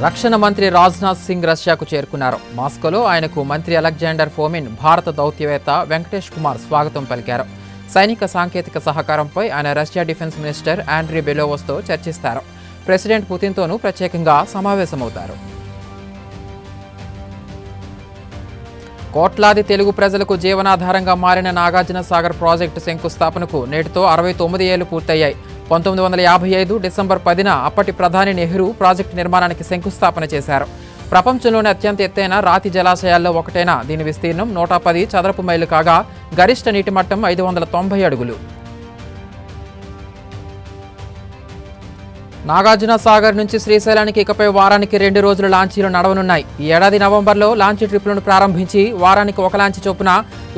రక్షణ మంత్రి రాజ్నాథ్ సింగ్ రష్యాకు చేరుకున్నారు. మాస్కోలో ఆయనకు మంత్రి అలెగ్జాండర్ ఫోమిన్, భారత దౌత్యవేత్త వెంకటేష్ కుమార్ స్వాగతం పలికారు. సైనిక సాంకేతిక సహకారంపై ఆయన రష్యా డిఫెన్స్ మినిస్టర్ ఆండ్రీ బెలోవోస్తో చర్చిస్తారు. ప్రెసిడెంట్ పుతిన్తోనూ ప్రత్యేకంగా సమావేశమవుతారు. కోట్లాది తెలుగు ప్రజలకు జీవనాధారంగా మారిన నాగార్జున సాగర్ ప్రాజెక్టు శంకుస్థాపనకు నేటితో 69 ఏళ్లు పూర్తయ్యాయి. 1955 డిసెంబర్ 10న అప్పటి ప్రధాని నెహ్రూ ప్రాజెక్టు నిర్మాణానికి శంకుస్థాపన చేశారు. ప్రపంచంలోని అత్యంత ఎత్తైన రాతి జలాశయాల్లో ఒకటైన దీని విస్తీర్ణం 110 చదరపు మైళ్ళు కాగా గరిష్ట నీటి మట్టం 590 అడుగులు. నాగార్జున సాగర్ నుంచి శ్రీశైలానికి ఇకపై వారానికి 2 రోజులు లాంచీలు నడవనున్నాయి. ఈ ఏడాది నవంబర్లో లాంచీ ట్రిప్లను ప్రారంభించి వారానికి ఒక లాంచీ చొప్పున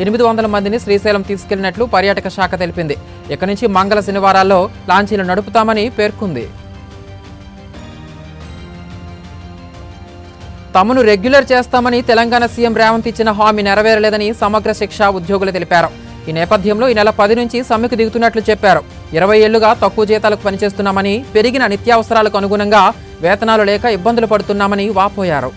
800 మందిని శ్రీశైలం తీసుకెళ్లినట్లు పర్యాటక శాఖ తెలిపింది. ఇక నుంచి మంగళ శనివారాల్లో లాంచీలు నడుపుతామని పేర్కొంది. తమను రెగ్యులర్ చేస్తామని తెలంగాణ సీఎం రేవంత్ ఇచ్చిన హామీ నెరవేరలేదని సమగ్ర శిక్ష ఉద్యోగులు తెలిపారు. ఈ నేపథ్యంలో ఈ నెల 10 నుంచి సమ్మెకు దిగుతున్నట్లు చెప్పారు. 20 ఏళ్లుగా తక్కువ జీతాలకు పనిచేస్తున్నామని, పెరిగిన నిత్యావసరాలకు అనుగుణంగా వేతనాలు లేక ఇబ్బందులు పడుతున్నామని వాపోయారు.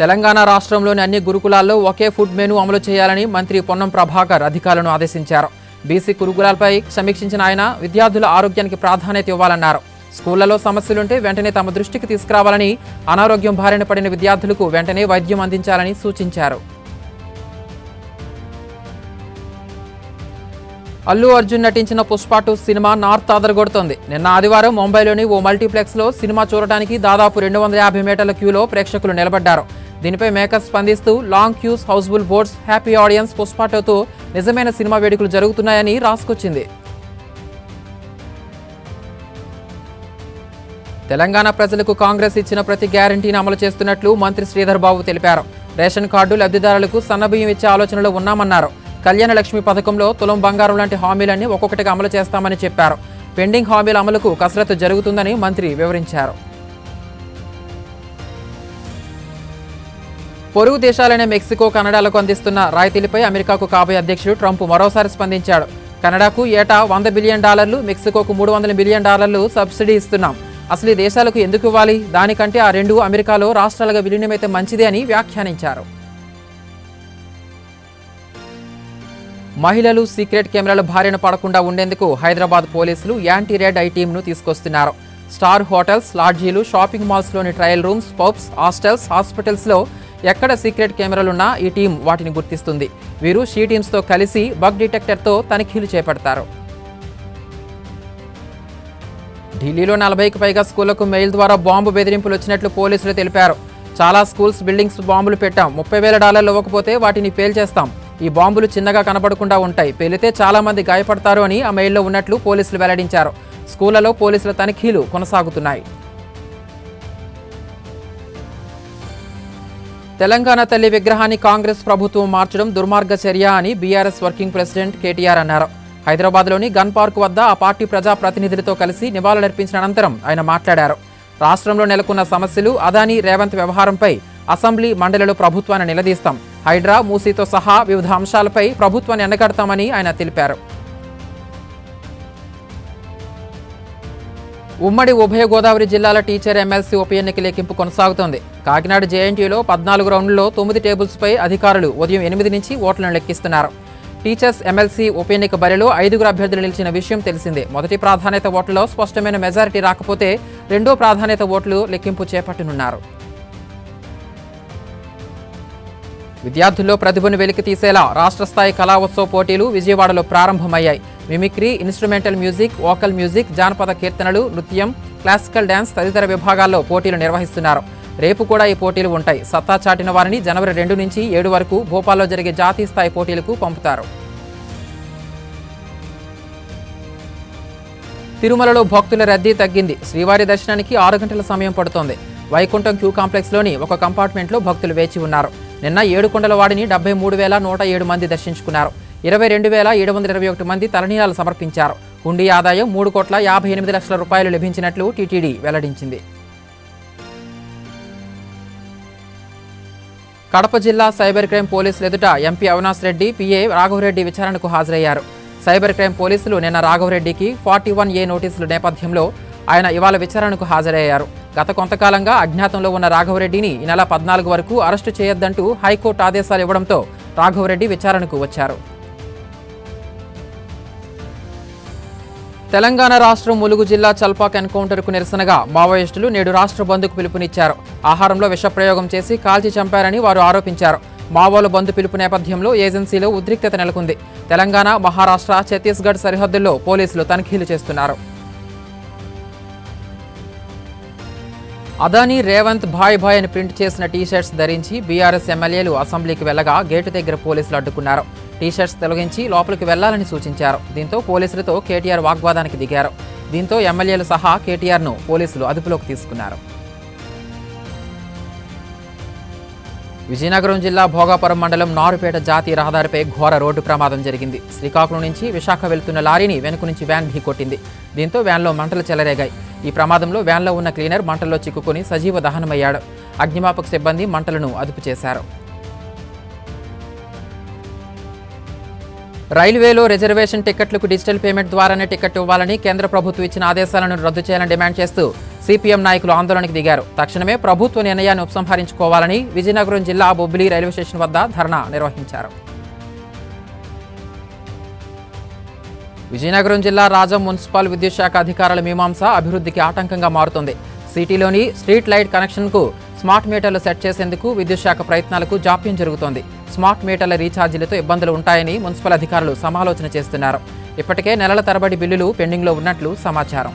తెలంగాణ రాష్ట్రంలోని అన్ని గురుకులాల్లో ఒకే ఫుడ్ మెనూ అమలు చేయాలని మంత్రి పొన్నం ప్రభాకర్ అధికారులను ఆదేశించారు. బీసీ గురుకులాలపై సమీక్షించిన ఆయన విద్యార్థుల ఆరోగ్యానికి ప్రాధాన్యత ఇవ్వాలన్నారు. స్కూళ్లలో సమస్యలుంటే వెంటనే తమ దృష్టికి తీసుకురావాలని, అనారోగ్యం బారిన పడిన విద్యార్థులకు వెంటనే వైద్యం అందించాలని సూచించారు. అల్లు అర్జున్ నటించిన పుష్ప 2 సినిమా నార్త్ అదరగొడుతోంది. నిన్న ఆదివారం ముంబైలోని ఓ మల్టీప్లెక్స్లో సినిమా చూడటానికి దాదాపు 250 మీటర్ల క్యూలో ప్రేక్షకులు నిలబడ్డారు. దీనిపై మేకర్స్ స్పందిస్తూ long queues, houseful boards, happy audience, Pushpa 2తో నిజమైన సినిమా వేడుకలు జరుగుతున్నాయని రాసుకొచ్చింది. తెలంగాణ ప్రజలకు కాంగ్రెస్ ఇచ్చిన ప్రతి గ్యారంటీని అమలు చేస్తున్నట్లు మంత్రి శ్రీధర్ బాబు తెలిపారు. రేషన్ కార్డు లబ్ధిదారులకు సన్నబియ్యం ఇచ్చే ఆలోచనలో ఉన్నామన్నారు. కళ్యాణ లక్ష్మి పథకంలో తులం బంగారం లాంటి హామీలన్నీ ఒక్కొక్కటిగా అమలు చేస్తామని చెప్పారు. పెండింగ్ హామీల అమలుకు కసరత్తు జరుగుతుందని మంత్రి వివరించారు. పొరుగు దేశాలైన మెక్సికో, కెనడాలకు అందిస్తున్న రాయితీలపై అమెరికాకు కాబోయే అధ్యక్షుడు ట్రంప్ మరోసారి స్పందించాడు. కెనడాకు ఏటా $100 బిలియన్, మెక్సికోకు $300 బిలియన్ సబ్సిడీ ఇస్తున్నాం. అసలు ఈ దేశాలకు ఎందుకు ఇవ్వాలి? దానికంటే ఆ 2 అమెరికాలో రాష్ట్రాలుగా విలీనమైతే మంచిదే అని వ్యాఖ్యానించారు. మహిళలు సీక్రెట్ కెమెరాల బారిన పడకుండా ఉండేందుకు హైదరాబాద్ పోలీసులు యాంటీ రెడ్ ఐ టీమ్ను తీసుకొస్తున్నారు. స్టార్ హోటల్స్, లాడ్జీలు, షాపింగ్ మాల్స్లోని ట్రయల్ రూమ్స్, పబ్స్, హాస్టల్స్, హాస్పిటల్స్లో ఎక్కడ సీక్రెట్ కెమెరాలున్నా ఈ టీం వాటిని గుర్తిస్తుంది. వీరు షీ టీమ్స్తో కలిసి బగ్ డిటెక్టర్తో తనిఖీలు చేపడతారు. ఢిల్లీలో 40కి పైగా స్కూళ్లకు మెయిల్ ద్వారా బాంబు బెదిరింపులు వచ్చినట్లు పోలీసులు తెలిపారు. చాలా స్కూల్స్, బిల్డింగ్స్ బాంబులు పెట్టాం. $30,000 ఇవ్వకపోతే వాటిని పేల్చేస్తాం. ఈ బాంబులు చిన్నగా కనబడకుండా ఉంటాయి. పేలితే చాలా మంది గాయపడతారు అని ఆ మెయిల్లో ఉన్నట్లు పోలీసులు వెల్లడించారు. స్కూళ్లలో పోలీసుల తనిఖీలు కొనసాగుతున్నాయి. తెలంగాణ తల్లి విగ్రహాన్ని కాంగ్రెస్ ప్రభుత్వం మార్చడం దుర్మార్గ చర్య అని బీఆర్ఎస్ వర్కింగ్ ప్రెసిడెంట్ కేటీఆర్ అన్నారు. హైదరాబాద్లోని గన్ పార్క్ వద్ద ఆ పార్టీ ప్రజాప్రతినిధులతో కలిసి నివాళులర్పించిన అనంతరం ఆయన మాట్లాడారు. రాష్ట్రంలో నెలకొన్న సమస్యలు, అదానీ రేవంత్ వ్యవహారంపై అసెంబ్లీ, మండలిలో ప్రభుత్వాన్ని నిలదీస్తాం. హైడ్రా, మూసీతో సహా వివిధ అంశాలపై ప్రభుత్వాన్ని ఎండగడతామని ఆయన తెలిపారు. ఉమ్మడి ఉభయ గోదావరి జిల్లాల టీచర్ ఎమ్మెల్సీ ఉప ఎన్నిక లెక్కింపు కొనసాగుతోంది. కాకినాడ జేఎన్టీయూలో 14 రౌండ్లలో 9 టేబుల్స్పై అధికారులు ఉదయం 8 నుంచి ఓట్లను లెక్కిస్తున్నారు. టీచర్స్ ఎమ్మెల్సీ ఉప ఎన్నిక బరిలో 5 అభ్యర్థులు నిలిచిన విషయం తెలిసిందే. మొదటి ప్రాధాన్యత ఓట్లలో స్పష్టమైన మెజారిటీ రాకపోతే రెండో ప్రాధాన్యత ఓట్లు లెక్కింపు చేపట్టనున్నారు. విద్యార్థుల్లో ప్రతిభను వెలికి తీసేలా రాష్ట్ర స్థాయి కళాోత్సవ పోటీలు విజయవాడలో ప్రారంభమయ్యాయి. Mimicry, instrumental music, vocal music, జానపద కీర్తనలు, నృత్యం, క్లాసికల్ డ్యాన్స్ తదితర విభాగాల్లో పోటీలు నిర్వహిస్తున్నారు. రేపు కూడా ఈ పోటీలు ఉంటాయి. సత్తా చాటిన వారిని జనవరి 2 నుంచి 7 వరకు భోపాల్లో జరిగే జాతీయ స్థాయి పోటీలకు పంపుతారు. తిరుమలలో భక్తుల రద్దీ తగ్గింది. శ్రీవారి దర్శనానికి 6 గంటల సమయం పడుతోంది. వైకుంఠం క్యూ కాంప్లెక్స్లోని ఒక కంపార్ట్మెంట్లో భక్తులు వేచి ఉన్నారు. నిన్న 7 కొండల వాడిని 73,107 మంది దర్శించుకున్నారు. 22,721 మంది తలనీలాలు సమర్పించారు. హుండీ ఆదాయం 3,58 లక్షల రూపాయలు లభించినట్లు టీటీడీ వెల్లడించింది. కడప జిల్లా సైబర్ క్రైమ్ పోలీసులు ఎదుట ఎంపీ అవినాష్ రెడ్డి, పీఏ రాఘవరెడ్డి విచారణకు హాజరయ్యారు. సైబర్ క్రైమ్ పోలీసులు నిన్న రాఘవరెడ్డికి 41A నోటీసుల నేపథ్యంలో ఆయన ఇవాళ విచారణకు హాజరయ్యారు. గత కొంతకాలంగా అజ్ఞాతంలో ఉన్న రాఘవరెడ్డిని ఈ నెల 14 వరకు అరెస్టు చేయొద్దంటూ హైకోర్టు ఆదేశాలు ఇవ్వడంతో రాఘవరెడ్డి విచారణకు వచ్చారు. తెలంగాణ రాష్ట్రం ములుగు జిల్లా చల్పాక్ ఎన్కౌంటర్కు నిరసనగా మావోయిస్టులు నేడు రాష్ట్ర బంద్కు పిలుపునిచ్చారు. ఆహారంలో విషప్రయోగం చేసి కాల్చి చంపారని వారు ఆరోపించారు. మావోల బంద్ పిలుపు నేపథ్యంలో ఏజెన్సీలో ఉద్రిక్తత నెలకొంది. తెలంగాణ, మహారాష్ట్ర, ఛత్తీస్గఢ్ సరిహద్దుల్లో పోలీసులు తనిఖీలు చేస్తున్నారు. అదానీ రేవంత్ భాయ్ భాయ్ అని ప్రింట్ చేసిన టీషర్ట్స్ ధరించి బీఆర్ఎస్ ఎమ్మెల్యేలు అసెంబ్లీకి వెళ్లగా గేటు దగ్గర పోలీసులు అడ్డుకున్నారు. టీషర్ట్స్ తొలగించి లోపలికి వెళ్లాలని సూచించారు. దీంతో పోలీసులతో కేటీఆర్ వాగ్వాదానికి దిగారు. దీంతో ఎమ్మెల్యేలు సహా కేటీఆర్ను పోలీసులు అదుపులోకి తీసుకున్నారు. విజయనగరం జిల్లా భోగాపురం మండలం నారుపేట జాతీయ రహదారిపై ఘోర రోడ్డు ప్రమాదం జరిగింది. శ్రీకాకుళం నుంచి విశాఖ వెళ్తున్న లారీని వెనుక నుంచి వ్యాన్ ఢీకొట్టింది. దీంతో వ్యాన్లో మంటలు చెలరేగాయి. ఈ ప్రమాదంలో వ్యాన్లో ఉన్న క్లీనర్ మంటల్లో చిక్కుకొని సజీవ దహనమయ్యాడు. అగ్నిమాపక సిబ్బంది మంటలను అదుపు చేశారు. రైల్వేలో రిజర్వేషన్ టికెట్లకు డిజిటల్ పేమెంట్ ద్వారానే టికెట్ ఇవ్వాలని కేంద్ర ప్రభుత్వం ఇచ్చిన ఆదేశాలను రద్దు చేయాలని డిమాండ్ చేస్తూ సిపిఎం నాయకులు ఆందోళనకు దిగారు. తక్షణమే ప్రభుత్వ నిర్ణయాన్ని ఉపసంహరించుకోవాలని విజయనగరం జిల్లా బొబ్బిలి రైల్వే స్టేషన్ వద్ద ధర్నా నిర్వహించారు. విజయనగరం జిల్లా రాజం మున్సిపల్ విద్యుత్ శాఖ అధికారుల మీమాంస అభివృద్ధికి ఆటంకంగా మారుతోంది. సిటీలోని స్ట్రీట్ లైట్ కనెక్షన్కు స్మార్ట్ మీటర్లు సెట్ చేసేందుకు విద్యుత్ శాఖ ప్రయత్నాలకు జాప్యం జరుగుతోంది. స్మార్ట్ మీటర్ల రీఛార్జీలతో ఇబ్బందులు ఉంటాయని మున్సిపల్ అధికారులు సమాలోచన చేస్తున్నారు. ఇప్పటికే నెలల తరబడి బిల్లులు పెండింగ్లో ఉన్నట్లు సమాచారం.